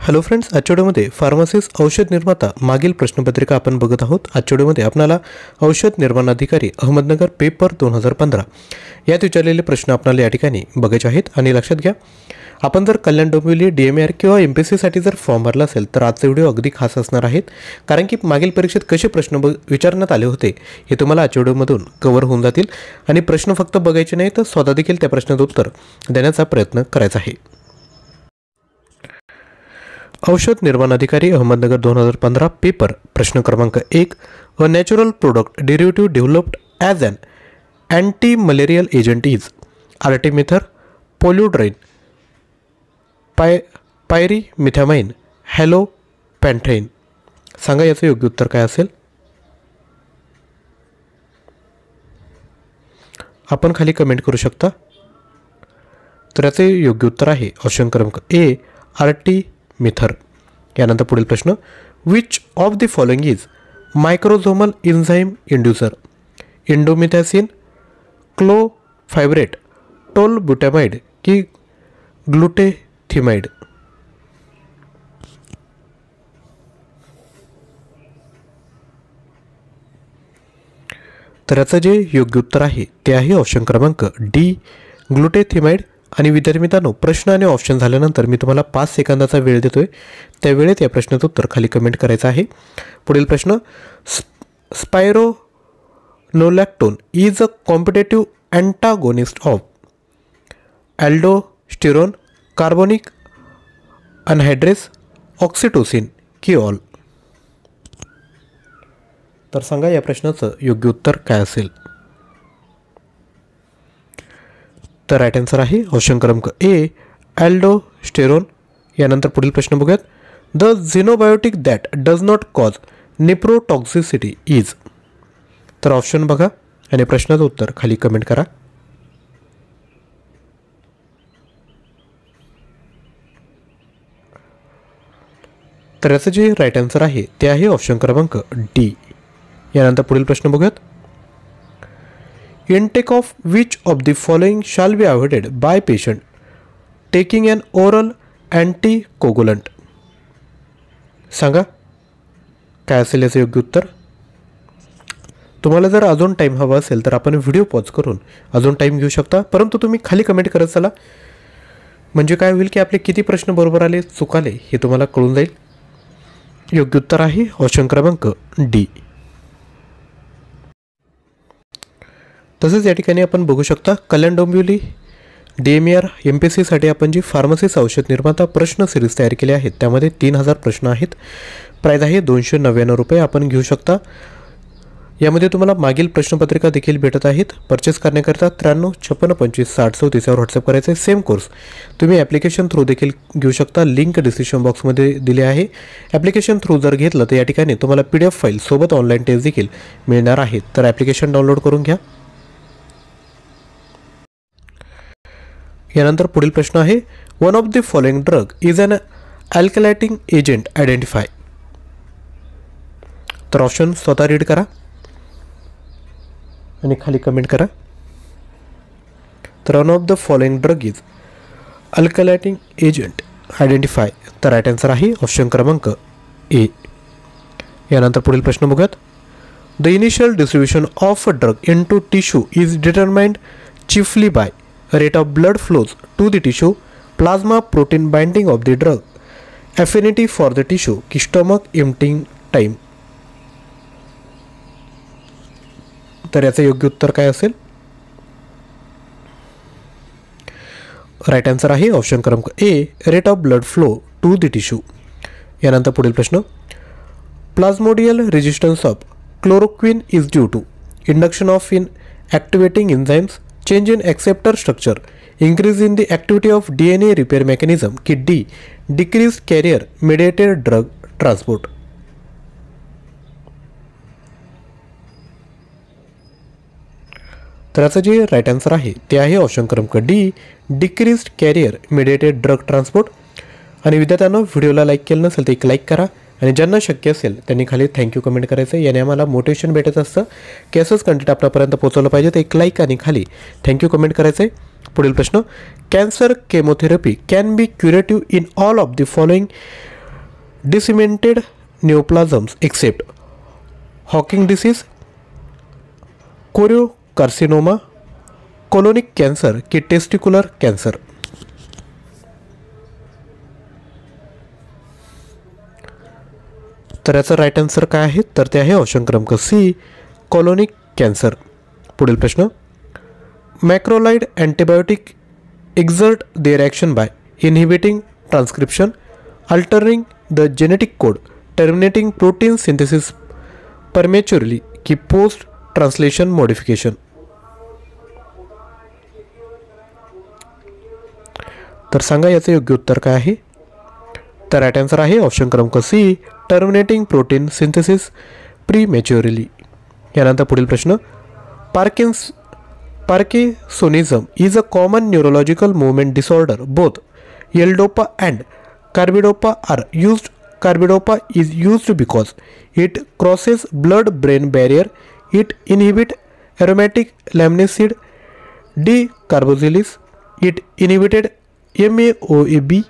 Hello friends, आजच्या व्हिडिओमध्ये pharmacist औषध निर्माता मागील प्रश्नपत्रिका आपण बघत आहोत। आजच्या व्हिडिओमध्ये आपल्याला औषध निर्माण अधिकारी अहमदनगर पेपर 2015 यात विचारलेले प्रश्न आपल्याला या ठिकाणी बघायचे आहेत। आणि लक्षात घ्या, आपण जर कल्याण डोंबिवली DMAR किंवा MPSC साठी जर फॉर्म भरला असेल तर आजचा व्हिडिओ अगदी खास असणार आहे, कारण की मागील परीक्षेत कसे प्रश्न विचारण्यात आले होते हे तुम्हाला आजच्या व्हिडिओमधून कव्हर होऊन जातील। आणि प्रश्न फक्त बघायचे नाही तर स्वतः देखील त्या प्रश्नाचं उत्तर देण्याचा प्रयत्न करायचा आहे। औषध निर्माण अधिकारी अहमदनगर 2015 पेपर प्रश्न क्रमांक 1, a natural product derivative developed as an anti malarial agent is artemether, paludrine, pyrimethamine, halofantrine. सांगा याचं योग्य उत्तर काय असेल। आपण खाली कमेंट करू शकता। तर याचे योग्य उत्तर आहे ऑप्शन क्रमांक ए, आर्टिमिथर। यानंतर पुढील प्रश्न, which of the following is microsomal enzyme inducer, indomethacin, clofibrate, tolbutamide की ग्लुटेथिमाइड। तर याचं जे योग्य उत्तर आहे ते आहे ऑप्शन क्रमांक डी, ग्लुटेथिमाइड। आणि विद्यार्थी मित्रांनो, प्रश्न आणि ऑप्शन झाल्यानंतर मी तुम्हाला 5 सेकंदाचा वेळ देतोय, त्या वेळेत या प्रश्नाचं उत्तर खाली कमेंट करायचं आहे। पुढील प्रश्न, spironolactone is a competitive antagonist of aldosterone, carbonic anhydrase, oxytocin की ऑल। तर सांगा या प्रश्नाचं योग्य उत्तर काय असेल। तर राईट आन्सर आहे ऑप्शन क्रमांक ए, अल्डोस्टेरोन। यानंतर पुढील प्रश्न बघूयात, the xenobiotic that does not cause nephrotoxicity is. तर ऑप्शन बघा आणि प्रश्नाचं उत्तर खाली कमेंट करा। तर याचं जे राईट आन्सर आहे ते आहे ऑप्शन क्रमांक डी। यानंतर पुढील प्रश्न बघूयात, intake of which of the following shall be avoided by patient taking an oral anticoagulant। सांगा काय असेल याचं योग्य उत्तर। तुम्हाला जर अजून टाइम हवा असेल तर आपण व्हिडिओ पॉज करून अजून टाइम घेऊ शकता, परंतु तुम्ही खाली कमेंट करत चला, म्हणजे काय होईल की आपले किती प्रश्न बरोबर आले चुकाले हे तुम्हाला कळून जाईल। योग्य उत्तर आहे ऑप्शन क्रमांक डी। तसेच या ठिकाणी आपण बघू शकता, कल्याण डोंबिवली DMAR MPSC साठी आपण जी फार्मसिस्ट औषध निर्माता प्रश्न सिरीज तयार केली आहेत त्यामध्ये 3000 प्रश्न आहेत। प्राइस आहे 299 रुपये, आपण घेऊ शकता। यामध्ये तुम्हाला मागील प्रश्नपत्रिका देखील भेटत आहेत। परचेस करण्याकरता 93 56 25 60 34 यावर व्हॉट्सअप करायचे। सेम कोर्स तुम्ही ॲप्लिकेशन थ्रू देखील घेऊ शकता, लिंक डिस्क्रिप्शन बॉक्समध्ये दिली आहे। ॲप्लिकेशन थ्रू जर घेतलं तर या ठिकाणी तुम्हाला PDF फाईल सोबत ऑनलाईन टेस्ट देखील मिळणार आहेत, तर ॲप्लिकेशन डाउनलोड करून घ्या। यानंतर पुढील प्रश्न आहे, one of the following drug is an alkylating agent identify. तर ऑप्शन स्वतः रीड करा आणि खाली कमेंट करा। तर one of the following drug is alkylating agent identify. तर राईट आन्सर आहे ऑप्शन क्रमांक ए। यानंतर पुढील प्रश्न बघूयात, the initial distribution of a drug into tissue is determined chiefly by rate of blood flows to the tissue, plasma protein binding of the drug, affinity for the tissue की stomach emptying time। तर याचं योग्य उत्तर काय असेल। Right answer आहे option क्रमांक A, rate of blood flow to the tissue. यानंतर पुढील प्रश्न, plasmodial resistance of chloroquine is due to induction of inactivating enzymes, change in acceptor structure, increase in the activity of DNA repair mechanism की D, decreased carrier mediated drug transport। तर याचं जे right answer आहे ते आहे option क्रमांक D, decreased carrier mediated drug transport. आणि विद्यार्थ्यांनो, व्हिडिओला लाईक केलं नसेल तर एक लाईक करा आणि ज्यांना शक्य असेल त्यांनी खाली थँक्यू कमेंट करायचं। याने आम्हाला मोटिवेशन भेटत असतं की असंच कंटेंट आपल्यापर्यंत पोहोचवलं पाहिजे, तर एक लाईक आणि खाली थँक्यू कमेंट करायचं आहे। पुढील प्रश्न, cancer chemotherapy can be curative in all of the following disseminated neoplasms except हॉकिंग डिसीज, कोरियोकार्सिनोमा, कोलोनिक कॅन्सर की टेस्टिकुलर कॅन्सर. तर याचं राईट आन्सर काय आहे, तर ते आहे ऑप्शन क्रमांक सी, कोलोनिक कॅन्सर. पुढील प्रश्न, macrolide antibiotic exert their action by inhibiting transcription, altering the genetic code, terminating protein synthesis prematurely की पोस्ट ट्रान्सलेशन मॉडिफिकेशन. तर सांगा याचं योग्य उत्तर काय आहे, तर राईट आन्सर आहे ऑप्शन क्रमांक C, terminating protein synthesis prematurely. यानंतर पुढील प्रश्न, parkinsonism is a common neurological movement disorder. Both L-DOPA and carbidopa are used. Carbidopa is used because it crosses blood-brain barrier. It inhibits aromatic laminacid decarboxylase. It inhibited MAOB.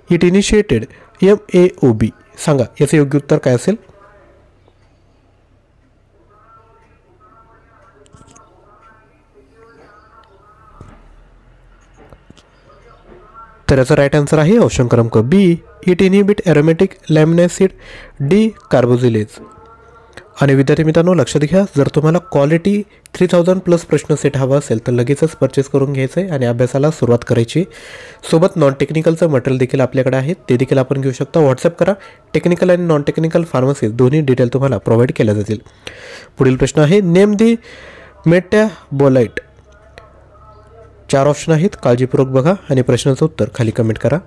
It initiated MAOB. सांगा याचे योग्य उत्तर काय असेल. तर याचा right answer आहे option क्रमांक बी, इट इनहिबिट ॲरोमॅटिक लॅमिनासिड डिकार्बोझिलेज. आणि विद्यार्थी मित्रांनो लक्षात घ्या, जर तुम्हाला क्वालिटी 3000+ प्रश्न सेट हवा असेल तर लगेचच परचेस करून घ्यायचं आहे आणि अभ्यासाला सुरुवात करायची. सोबत नॉन टेक्निकलचं मटेरियल देखील आपल्याकडे आहे, ते देखील आपण घेऊ शकता. व्हॉट्सअप करा, टेक्निकल आणि नॉन टेक्निकल फार्मसी दोन्ही डिटेल तुम्हाला प्रोव्हाइड केल्या जातील. पुढील प्रश्न आहे, नेम दी मेटॅबोलाइट. 4 ऑप्शन आहेत, काळजीपूर्वक बघा आणि प्रश्नाचं उत्तर खाली कमेंट करा.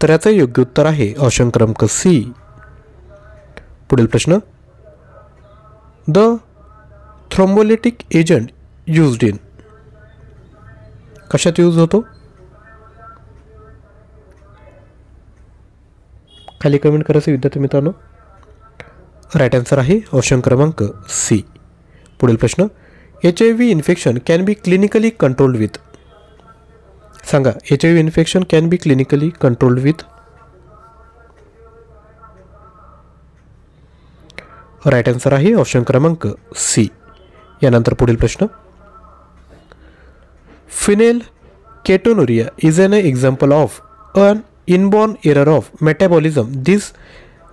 तर याचं योग्य उत्तर आहे ऑप्शन क्रमांक सी. पुढील प्रश्न, the thrombolytic agent used in. कशात यूज होतो, खाली कमेंट करायचं विद्यार्थी मित्रांनो. राईट आन्सर आहे ऑप्शन क्रमांक सी. पुढील प्रश्न, HIV infection can be clinically controlled with. सांगा HIV infection can be clinically controlled with. Right answer आहे ऑप्शन क्रमांक सी. यानंतर पुढील प्रश्न, phenylketonuria is an example of an inborn error of metabolism. This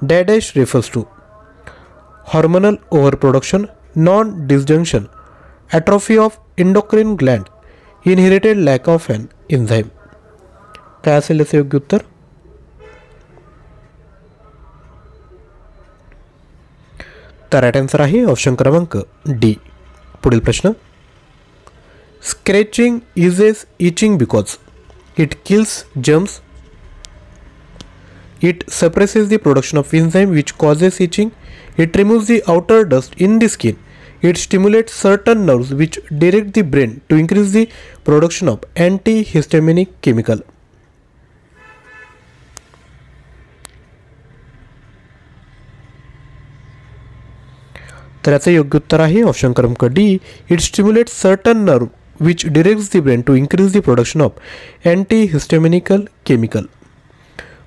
dash refers to hormonal overproduction, non-disjunction, atrophy of endocrine gland, inherited lack of an enzyme. काय असेल याचे योग्य उत्तर. तर राईट आन्सर आहे ऑप्शन क्रमांक डी. पुढील प्रश्न, scratching eases itching because it kills germs. It suppresses the production of enzyme which causes itching. It removes the outer dust in the skin. It stimulates certain nerves which direct the brain to increase the production of antihistaminic chemical. तर याचे योग्य उत्तर आहे option क्रमांक D, it stimulates certain nerve which directs the brain to increase the production of antihistaminical chemical.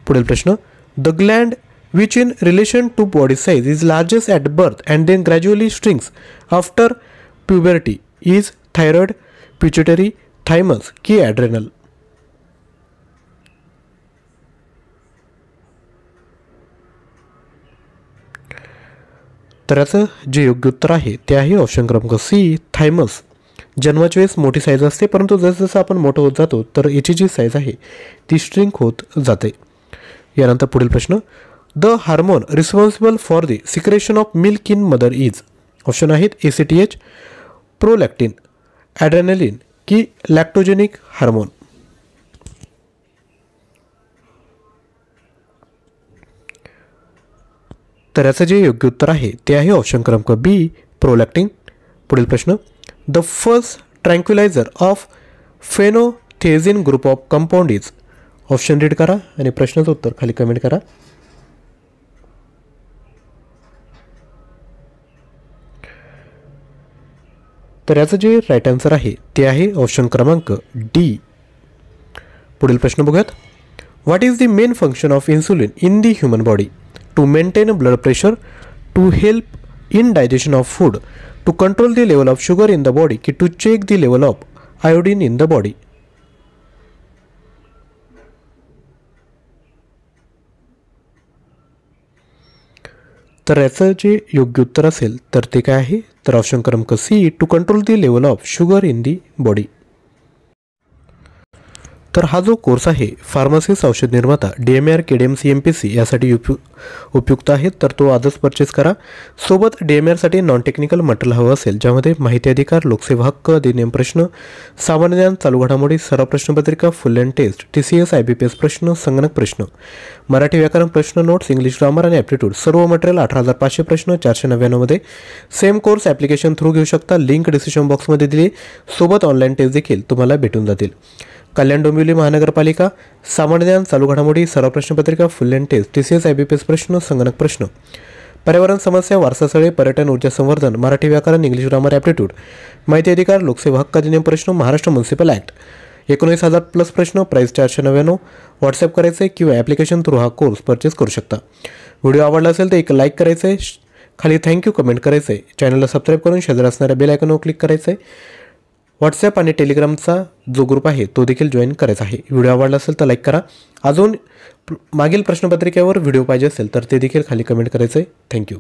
पुढील प्रश्न, the gland which in relation to body size is largest at birth and then gradually shrinks after puberty is thyroid, pituitary, thymus की adrenal. तर याचं जे योग्य उत्तर आहे ते आहे ऑप्शन क्रमांक सी, थायमस. जन्माच्या वेळेस मोठी साईज असते, परंतु जसजसं आपण मोठं होत जातो तर याची जी साईज आहे ती श्रिंक होत जाते. यानंतर पुढील प्रश्न, the hormone responsible for the secretion of milk in mother is. Option आहेत ACTH, प्रोलॅक्टिन, ॲड्रेनलिन की लॅक्टोजेनिक हार्मोन. तर याचं जे योग्य उत्तर आहे ते आहे ऑप्शन क्रमांक बी, प्रोलॅक्टिन. पुढील प्रश्न, the first tranquilizer of phenothiazine group of compound is. Option read करा आणि प्रश्नाचं उत्तर खाली कमेंट करा. तर याचं जे राईट आन्सर आहे ते आहे ऑप्शन क्रमांक डी, पुढील प्रश्न बघूयात. What is the main function of insulin in the human body? To maintain blood pressure, to help in digestion of food, to control the level of sugar in the body की to check the level of iodine in the body? तर याचं जे योग्य उत्तर असेल तर ते काय आहे? तर ऑप्शन क्रमांक C, to control the level of sugar in the body. तर हा जो कोर्स आहे फार्मसिस्ट औषध निर्माता DMAR KDMC MPC यासाठी उपयुक्त आहे, तर तो आजच परचेस करा. सोबत DMARसाठी नॉन टेक्निकल मटेरियल हवं असेल ज्यामध्ये माहिती अधिकार, लोकसेवा हक्क, अधिनियम प्रश्न, सामान्य ज्ञान, चालू घडामोडी, सराव प्रश्नपत्रिका, full and test, TCS IBPS प्रश्न, संगणक प्रश्न, मराठी व्याकरण प्रश्न, नोट्स, इंग्लिश ग्रामर आणि ॲप्टिट्यूड सर्व मटेरियल 18,500 प्रश्न 499 मध्ये सेम कोर्स ॲप्लिकेशन थ्रू घेऊ शकता. लिंक डिस्क्रिप्शन बॉक्समध्ये दिली. सोबत ऑनलाईन टेस्ट देखील तुम्हाला भेटून जातील. कल्याण डोंबिवली महानगरपालिका, सामान्य ज्ञान, चालू घडामोडी, सराव प्रश्नपत्रिका, full and test, TCS IBPS प्रश्न, संगणक प्रश्न, पर्यावरण समस्या, वारसास्थळे, पर्यटन, ऊर्जा संवर्धन, मराठी व्याकरण, इंग्लिश ग्रामर, ॲप्टिट्यूड, माहिती अधिकार, लोकसेवा हक्क, अधिनियम प्रश्न, महाराष्ट्र म्युनिसिपल ॲक्ट, 19,000 प्लस प्रश्न, प्राईस 499. व्हॉट्सअप करायचे किंवा ॲप्लिकेशन थ्रू हा कोर्स परचेस करू शकता. व्हिडिओ आवडला असेल तर एक लाईक करायचं आहे, खाली थँक्यू कमेंट करायचं आहे, चॅनलला सबस्क्राईब करून शेजारी असणाऱ्या बेल आयकॉनवर क्लिक करायचं आहे. व्हॉट्सॲप आणि टेलिग्रामचा जो ग्रुप आहे तो देखील जॉईन करायचा आहे. व्हिडिओ आवडला असेल तर लाईक करा. अजून मागील प्रश्नपत्रिकेवर व्हिडिओ पाहिजे असेल तर ते देखील खाली कमेंट करायचं आहे. थँक्यू.